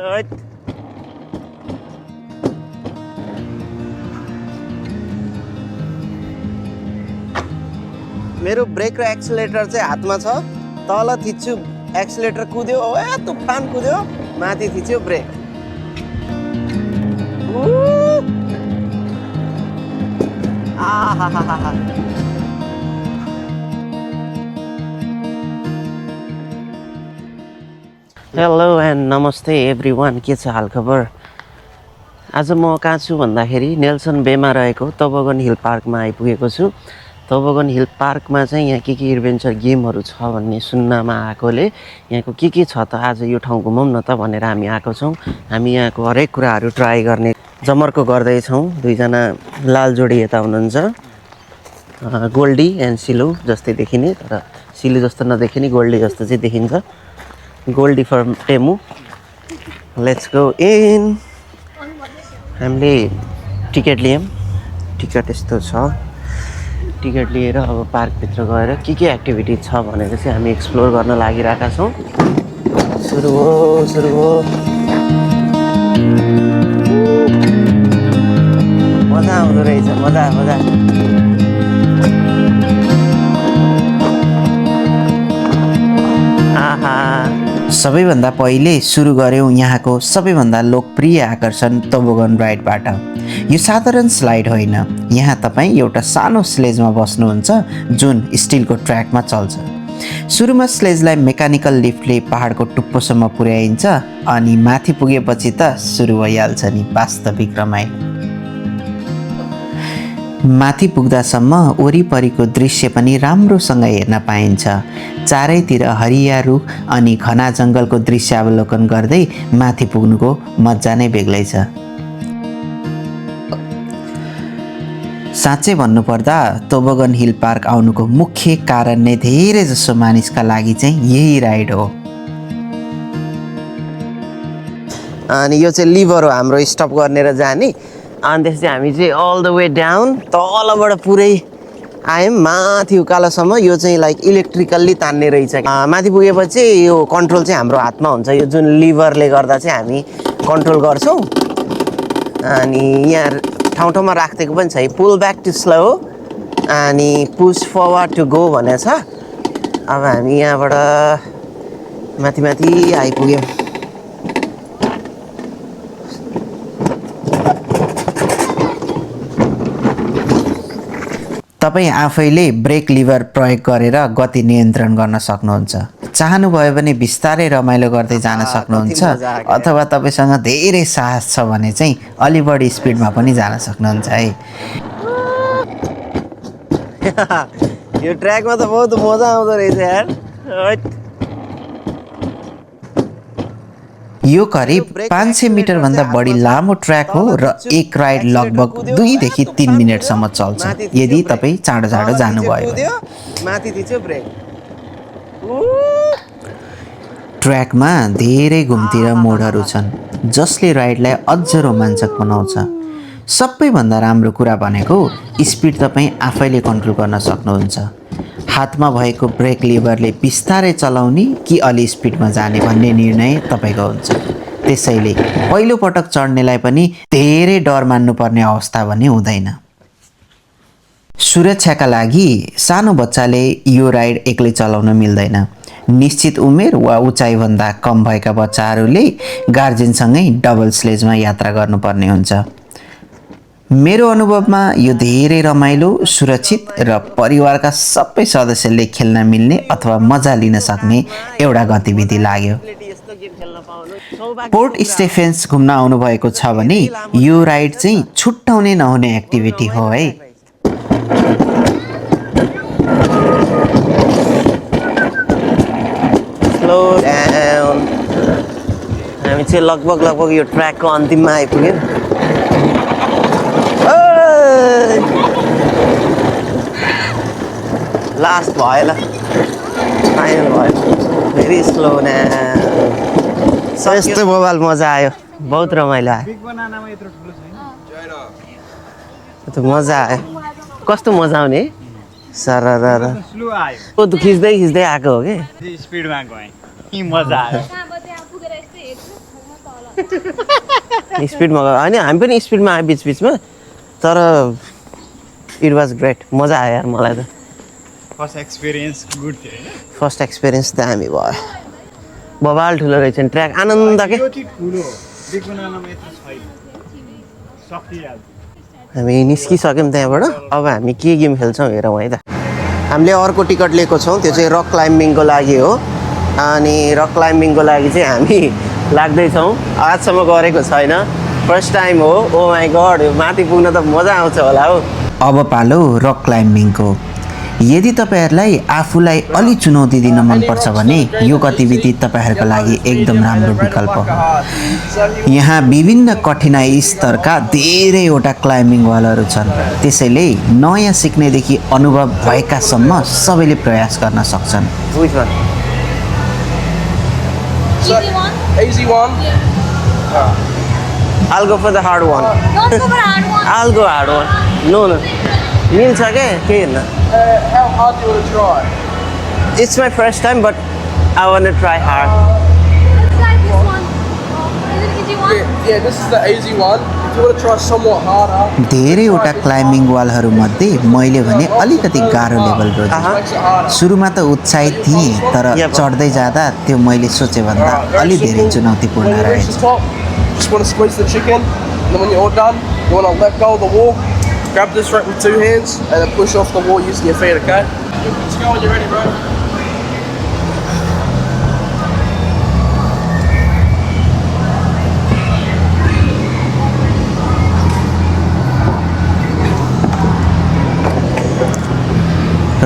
मेरो ब्रेक र एक्सिलेटर चाहिँ हातमा छ तल थिच्छु एक्सिलेटर कुद्यो तुफान कुद्यो माथि थिच्यो ब्रेक आहाहाहा हेलो एन्ड नमस्ते एभ्रिवान के छ हालखबर आज म कहाँ छु भन्दाखेरि नेल्सन बेमा रहेको तोबोगन हिल पार्कमा आइपुगेको छु तोबोगन हिल पार्कमा चाहिँ यहाँ के एडभेन्चर गेमहरू छ भन्ने सुन्नमा आएकोले यहाँको के छ त आज यो ठाउँ घुमौँ न त भनेर हामी आएको छौँ हामी यहाँको हरेक कुराहरू ट्राई गर्ने जमर्को गर्दैछौँ दुईजना लाल जोडी यता हुनुहुन्छ गोल्डी एन्ड सिलु जस्तै देखिने तर सिलु जस्तो नदेखिने गोल्डी जस्तो चाहिँ देखिन्छ Goldie for Temu let's go in हामीले टिकट लियौँ टिकट यस्तो छ टिकट लिएर अब पार्कभित्र गएर के एक्टिभिटी छ भनेर चाहिँ हामी एक्सप्लोर गर्न लागिरहेका छौँ सुरु हो मजा आउँदो रहेछ मजा सबैभन्दा पहिले सुरु गर्यौँ यहाँको सबैभन्दा लोकप्रिय आकर्षण तोबोगन राइडबाट यो साधारण स्लाइड होइन यहाँ तपाईँ एउटा सानो स्लेजमा बस्नुहुन्छ जुन स्टिलको ट्र्याकमा चल्छ सुरुमा स्लेजलाई मेकानिकल लिफ्टले पहाडको टुप्पोसम्म पुर्याइन्छ अनि माथि पुगेपछि त सुरु भइहाल्छ नि वास्तविक रमाइलो माथि पुग्दासम्म वरिपरिको दृश्य पनि राम्रोसँग हेर्न पाइन्छ चारैतिर हरिया रुख अनि घना जङ्गलको दृश्यावलोकन गर्दै माथि पुग्नुको मजा नै बेग्लै छ साँच्चै भन्नुपर्दा तोबोगन हिल पार्क आउनुको मुख्य कारण नै धेरै जसो मानिसका लागि चाहिँ यही राइड हो अनि यो चाहिँ लिभर हो हाम्रो स्टप गर्ने र जाने अनि त्यसपछि हामी चाहिँ अल द वे डाउन तलबाट पुरै आयौँ माथि उकालोसम्म यो चाहिँ लाइक इलेक्ट्रिकल्ली तान्ने रहेछ माथि पुगेपछि यो कन्ट्रोल चाहिँ हाम्रो हातमा हुन्छ यो जुन लिभरले गर्दा चाहिँ हामी कन्ट्रोल गर्छौँ अनि यहाँ ठाउँमा राखिदिएको पनि छ पुल ब्याक टु स्लो अनि पुस फरवर्ड टु गो भनेको छ अब हामी यहाँबाट माथि आइपुग्यौँ तपाईँ आफैले ब्रेक लिभर प्रयोग गरेर गति नियन्त्रण गर्न सक्नुहुन्छ चाहनुभयो भने बिस्तारै रमाइलो गर्दै जान सक्नुहुन्छ अथवा तपाईँसँग धेरै साहस छ भने चाहिँ अलि बढी स्पिडमा पनि जान सक्नुहुन्छ है यो ट्र्याकमा त बहुत मजा आउँदो रहेछ यार यो करिब 500 मिटरभन्दा बढी लामो ट्र्याक हो र एक राइड लगभग 2 देखि 3 मिनटसम्म चल्छ यदि तपाईँ चाँडो जानुभयो ट्र्याकमा धेरै घुमतिर मोडहरू छन् जसले राइडलाई अझ रोमाञ्चक बनाउँछ सबैभन्दा राम्रो कुरा भनेको स्पिड तपाईँ आफैले कन्ट्रोल गर्न सक्नुहुन्छ हातमा भएको ब्रेक लिभरले बिस्तारै चलाउने कि अलि स्पिडमा जाने भन्ने निर्णय तपाईँको हुन्छ त्यसैले पहिलो पटक चढ्नेलाई पनि धेरै डर मान्नुपर्ने अवस्था भने हुँदैन सुरक्षाका लागि सानो बच्चाले यो राइड एक्लै चलाउन मिल्दैन निश्चित उमेर वा उचाइभन्दा कम भएका बच्चाहरूले गार्जियनसँगै डबल स्लेजमा यात्रा गर्नुपर्ने हुन्छ मेरो अनुभवमा यो धेरै रमाइलो सुरक्षित र परिवारका सबै सदस्यले खेल्न मिल्ने अथवा मजा लिन सक्ने एउटा गतिविधि लाग्यो पोर्ट स्टेफेन्स घुम्न आउनुभएको छ भने यो राइड चाहिँ छुट्टाउनै नहुने एक्टिभिटी हो है स्लो डाउन हामी चाहिँ लगभग यो ट्र्याकको अन्तिममा आइपुग्यौँ लास्ट भयो ल फाइनल भयो भेरी स्लो न यस्तै मोबाइल मजा आयो बहुत रमाइलो आयो मजा आयो कस्तो मजा आउने सर खिच्दै आएको हो कि स्पिडमा गएँ मजा आयो स्पिडमा गयो होइन हामी पनि स्पिडमा आयो बिचबिचमा तर इट वाज ग्रेट मजा आयो यार मलाई त फर्स्ट एक्सपिरियन्स गुड थियो हैन फर्स्ट एक्सपिरियन्स दामी भयो बबाल ठुलो रहेछ नि ट्र्याक आनन्द के यो चाहिँ ठुलो देखुनामा यत्रो छैन सकिहाल्छ हामी निस्किसक्यौँ त्यहाँबाट अब हामी के गेम खेल्छौँ हेरौँ है त हामीले अर्को टिकट लिएको छौँ त्यो चाहिँ रक क्लाइम्बिङको लागि हो अनि रक क्लाइम्बिङको लागि चाहिँ हामी लाग्दैछौँ आजसम्म गरेको छैन फर्स्ट टाइम हो ओ माई गड यो माथि पुग्न त मजा आउँछ होला हौ अब पालो रक क्लाइम्बिङको यदि तपाईँहरूलाई आफूलाई अलि चुनौती दिन मनपर्छ भने यो गतिविधि तपाईँहरूको लागि एकदम राम्रो विकल्प हो यहाँ विभिन्न कठिनाइ स्तरका धेरैवटा क्लाइम्बिङ वालहरू छन् त्यसैले नयाँ सिक्नेदेखि अनुभव भएकासम्म सबैले प्रयास गर्न सक्छन् Which one? Easy one? Easy one. I'll go for the hard one. Don't go for the hard one. I'll go hard one. No, no. मिल्छ के हेर्न How hard do you want to try? It's my first time but I want to try hard. Let's try this one. Is it easy one? Yeah, this is the easy one. If you want to try somewhat harder, धेरैवटा climbing वालहरूमध्ये मैले भने अलिकति गाह्रो लेभलको अहँ। makes it harder. सुरुमा त उत्साहित थिएँ तर चढ्दै जाँदा त्यो मैले सोचेभन्दा अलि धेरै चुनौतीपूर्ण When you reach रहेछ the top, just want to squeeze the chicken. And then when you're all done, you want to let go of the wall. Grab this rope with 2 hands and then push off the wall using your feet, okay? Let's go when you're ready, bro.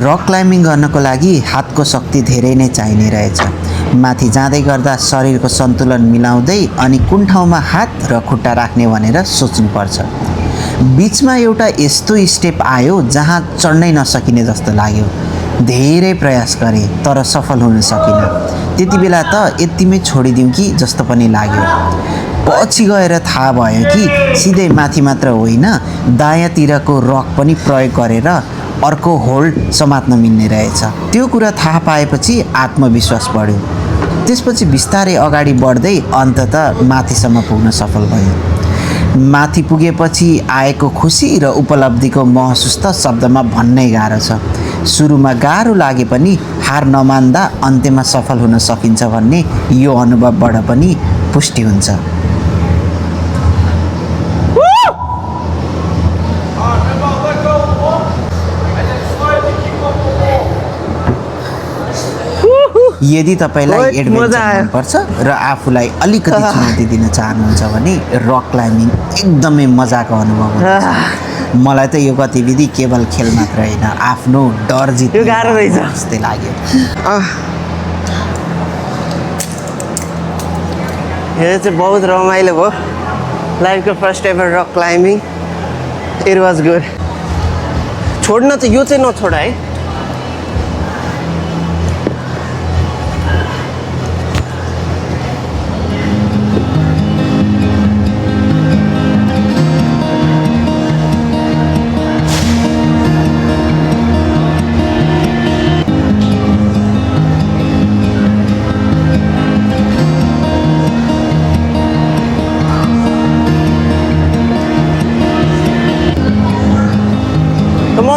Rock climbing गर्नको लागि हातको शक्ति धेरै नै चाहिने रहेछ माथि जाँदै गर्दा शरीरको सन्तुलन मिलाउँदै अनि कुन ठाउँमा हात र खुट्टा राख्ने भनेर सोच्नुपर्छ बिचमा एउटा यस्तो स्टेप आयो जहाँ चढ्नै नसकिने जस्तो लाग्यो धेरै प्रयास गरेँ तर सफल हुन सकिनँ त्यति बेला त यतिमै छोडिदिउँ कि जस्तो पनि लाग्यो पछि गएर थाहा भयो कि सिधै माथि मात्र होइन दायाँतिरको रक पनि प्रयोग गरेर अर्को होल्ड समात्न मिल्ने रहेछ त्यो कुरा थाहा पाएपछि आत्मविश्वास बढ्यो त्यसपछि बिस्तारै अगाडि बढ्दै अन्ततः माथिसम्म पुग्न सफल भयो माथि पुगेपछि आएको खुसी र उपलब्धिको महसुस त शब्दमा भन्नै गाह्रो छ सुरुमा गाह्रो लागे पनि हार नमान्दा अन्त्यमा सफल हुन सकिन्छ भन्ने यो अनुभवबाट पनि पुष्टि हुन्छ यदि तपाईँलाई बहुत एडभेन्चर मजा आयो। मनपर्छ र आफूलाई अलिकति चुनौती दिन चाहनुहुन्छ भने रक क्लाइम्बिङ एकदमै मजाको अनुभव हुन्छ मलाई त यो गतिविधि केवल खेल मात्र होइन आफ्नो डर जित्ने यो गाह्रो रहेछ। जस्तै लाग्यो यो चाहिँ बहुत रमाइलो भयो लाइफको first ever rock climbing it was good छोड्न चाहिँ यो चाहिँ नछोड है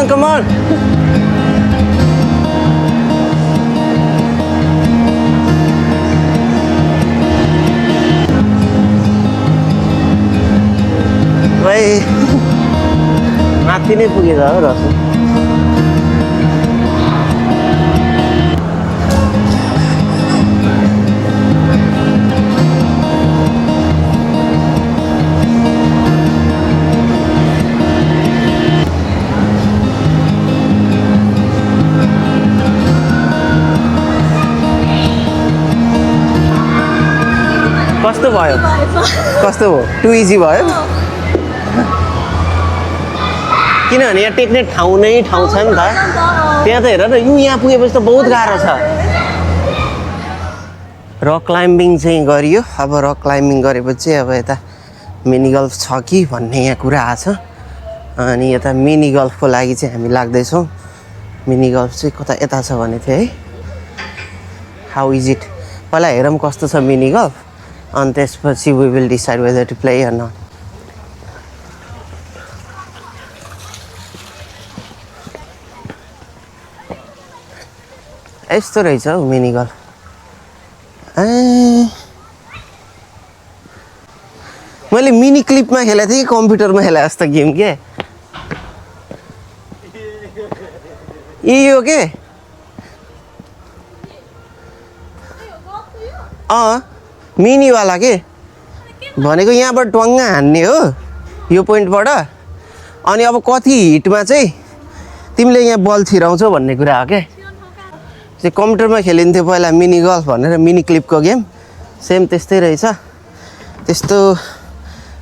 Come on. भाइ माथि नै पुगेछ हो रसु कस्तो भयो कस्तो भयो टु इजी भयो किनभने यहाँ टेक्ने ठाउँ नै ठाउँ छ नि त त्यहाँ त हेर न यो यहाँ पुगेपछि त बहुत गाह्रो छ रक क्लाइम्बिङ चाहिँ गरियो अब रक क्लाइम्बिङ गरेपछि अब यता मिनी गल्फ छ कि भन्ने यहाँ कुरा आछ अनि यता मिनी गल्फको लागि चाहिँ हामी लाग्दैछौँ मिनी गल्फ चाहिँ कता यता छ भने थियो है हाउ इज इट पहिला हेरौँ कस्तो छ मिनी गल्फ अनि त्यसपछि we will decide whether to play or not. यस्तो रहेछ हौ मिनी गल्फ। मैले मिनी क्लिपमा खेलेको थिएँ कि कम्प्युटरमा खेले जस्तो गेम के यो के मिनीवाला के भनेको यहाँबाट ट्वाङ्गा हान्ने हो यो पोइन्टबाट। अनि अब कति हिटमा चाहिँ तिमीले यहाँ बल छिराउँछौ भन्ने कुरा हो क्या। चाहिँ कम्प्युटरमा खेलिन्थ्यो पहिला मिनी गल्फ भनेर, मिनी क्लिपको गेम सेम त्यस्तै रहेछ। त्यस्तो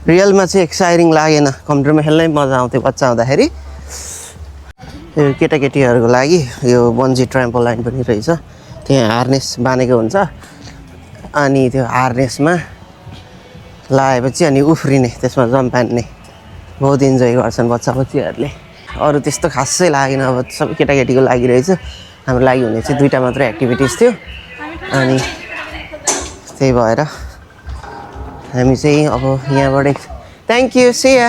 रियलमा चाहिँ एक्साइटिङ लागेन, कम्प्युटरमा खेल्नै मजा आउँथ्यो बच्चा हुँदाखेरि। यो केटाकेटीहरूको लागि यो बन्जी ट्राम्पोलाइन पनि रहेछ, त्यहाँ हार्नेस बाँधेको हुन्छ अनि त्यो हार्नेसमा लगाएपछि अनि उफ्रिने, त्यसमा जम्प हान्ने, बहुत इन्जोय गर्छन् बच्चा बच्चीहरूले। अरू त्यस्तो खासै लागेन, अब सबै केटाकेटीको लागि रहेछ। हाम्रो लागि हुने चाहिँ 2टा मात्रै एक्टिभिटिज थियो अनि त्यही भएर हामी चाहिँ अब यहाँबाट थ्याङ्क यू सिया।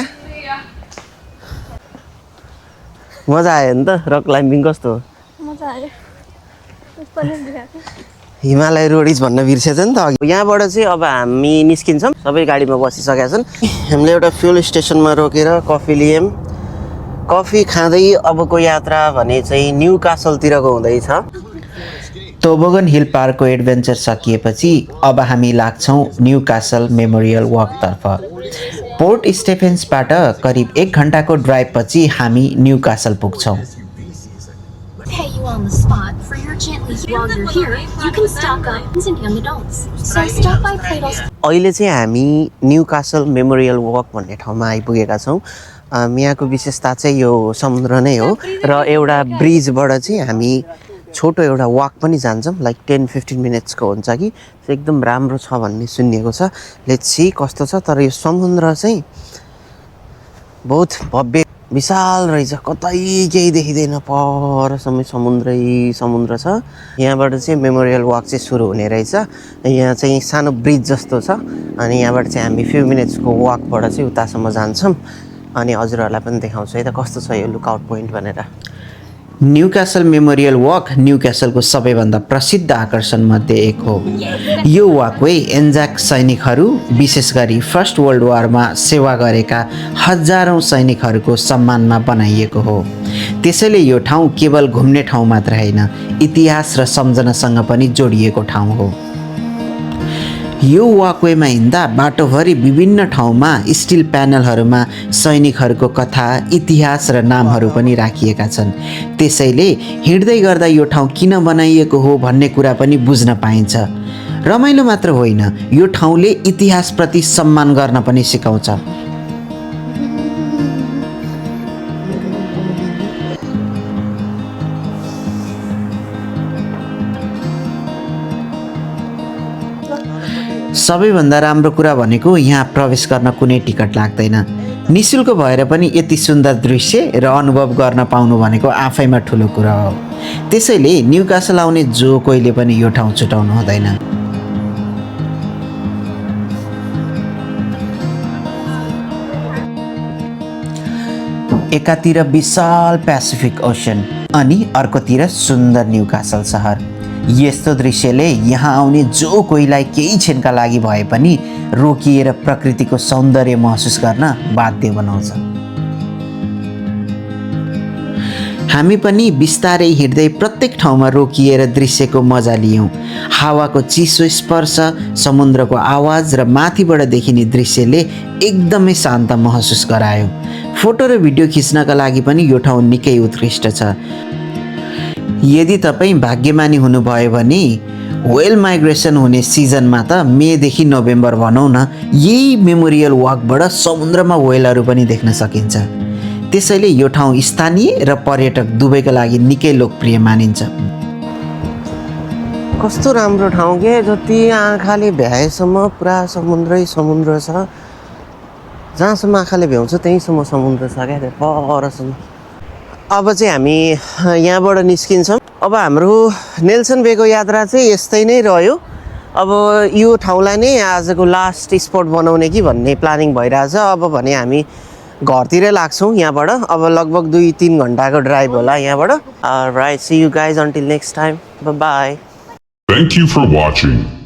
मजा आयो नि त। रक क्लाइम्बिङ कस्तो हो? मजा आयो। हिमालय रोडिज भन्न बिर्सेछ नि त अघि। यहाँबाट चाहिँ अब हामी निस्किन्छौँ, सबै गाडीमा बसिसकेका छन्। हामीले एउटा फ्युल स्टेसनमा रोकेर कफी लियौँ। कफी खाँदै अबको यात्रा भने चाहिँ न्यू कासलतिरको हुँदैछ। टोबोगन हिल पार्कको एडभेन्चर सकिएपछि अब हामी लाग्छौँ न्यू कासल मेमोरियल वकतर्फ। पोर्ट स्टेफेन्सबाट करिब 1 घन्टाको ड्राइभपछि हामी न्यू कासल पुग्छौँ। Pay you on the spot for your gently. While you're here, you can stock up and young adults. So stop by Plato's. अहिले चाहिँ हामी न्यू कासल मेमोरियल वक भन्ने ठाउँमा आइपुगेका छौँ। यहाँको विशेषता चाहिँ यो समुद्र नै हो र एउटा ब्रिजबाट चाहिँ हामी छोटो एउटा वक पनि जान्छौँ, लाइक 10-15 मिनट्सको हुन्छ कि। एकदम राम्रो छ भन्ने सुनिएको छ। लेट्स सी कस्तो छ। तर यो समुद्र चाहिँ बहुत भव्य विशाल रहेछ, कतै केही देखिँदैन, परसम्म समुद्रै समुद्र छ। यहाँबाट चाहिँ मेमोरियल वक चाहिँ सुरु हुने रहेछ। यहाँ चाहिँ सानो ब्रिज जस्तो छ अनि यहाँबाट चाहिँ हामी फ्यु मिनट्सको वकबाट चाहिँ उतासम्म जान्छौँ अनि हजुरहरूलाई पनि देखाउँछु है त कस्तो छ यो लुकआउट पोइन्ट भनेर। न्यू कासल मेमोरियल वक न्यू कासलको सबैभन्दा प्रसिद्ध आकर्षणमध्ये एक हो। यो वकवे एन्जाक सैनिकहरू, विशेष गरी फर्स्ट वर्ल्ड वारमा सेवा गरेका हजारौँ सैनिकहरूको सम्मानमा बनाइएको हो। त्यसैले यो ठाउँ केवल घुम्ने ठाउँ मात्र होइन, इतिहास र सम्झनासँग पनि जोडिएको ठाउँ हो। यो वकवेमा हिँड्दा बाटोभरि विभिन्न ठाउँमा स्टिल प्यानलहरूमा सैनिकहरूको कथा, इतिहास र नामहरू पनि राखिएका छन्। त्यसैले हिँड्दै गर्दा यो ठाउँ किन बनाइएको हो भन्ने कुरा पनि बुझ्न पाइन्छ। रमाइलो मात्र होइन, यो ठाउँले इतिहासप्रति सम्मान गर्न पनि सिकाउँछ। सबैभन्दा राम्रो कुरा भनेको यहाँ प्रवेश गर्न कुनै टिकट लाग्दैन। निःशुल्क भएर पनि यति सुन्दर दृश्य र अनुभव गर्न पाउनु भनेको आफैमा ठुलो कुरा हो। त्यसैले न्यू कासल आउने जो कोहीले पनि यो ठाउँ छुटाउनु हुँदैन। एकातिर विशाल पेसिफिक ओसन अनि अर्कोतिर सुन्दर न्यू कासल सहर। यस्तो दृश्यले यहाँ आउने जो कोहीलाई केही क्षणका लागि भए पनि रोकिएर प्रकृतिको सौन्दर्य महसुस गर्न बाध्य बनाउँछ। हामी पनि बिस्तारै हिँड्दै प्रत्येक ठाउँमा रोकिएर दृश्यको मजा लियौँ। हावाको चिसो स्पर्श, समुद्रको आवाज र माथिबाट देखिने दृश्यले एकदमै शान्त महसुस गरायो। फोटो र भिडियो खिच्नका लागि पनि यो ठाउँ निकै उत्कृष्ट छ। यदि तपाईँ भाग्यमानी हुनुभयो भने व्हेल माइग्रेसन हुने सिजनमा त मेदेखि नोभेम्बर भनौँ न, यही मेमोरियल वकबाट समुद्रमा व्हेलहरू पनि देख्न सकिन्छ। त्यसैले यो ठाउँ स्थानीय र पर्यटक दुवैका लागि निकै लोकप्रिय मानिन्छ। कस्तो राम्रो ठाउँ के, जति आँखाले भ्याएसम्म पुरा समुद्रै समुद्र छ। जहाँसम्म आँखाले भ्याउँछ त्यहीँसम्म समुद्र छ क्या, परसम्म। अब चाहिँ हामी यहाँबाट निस्किन्छौँ। अब हाम्रो नेल्सन बेको यात्रा चाहिँ यस्तै नै रह्यो। अब यो ठाउँलाई नै आजको लास्ट स्पट बनाउने कि भन्ने प्लानिङ भइरहेछ। अब भने हामी घरतिरै लाग्छौँ यहाँबाट। अब लगभग 2-3 घन्टाको ड्राइभ होला यहाँबाट। Right, see you guys until next time, bye. Thank you for watching.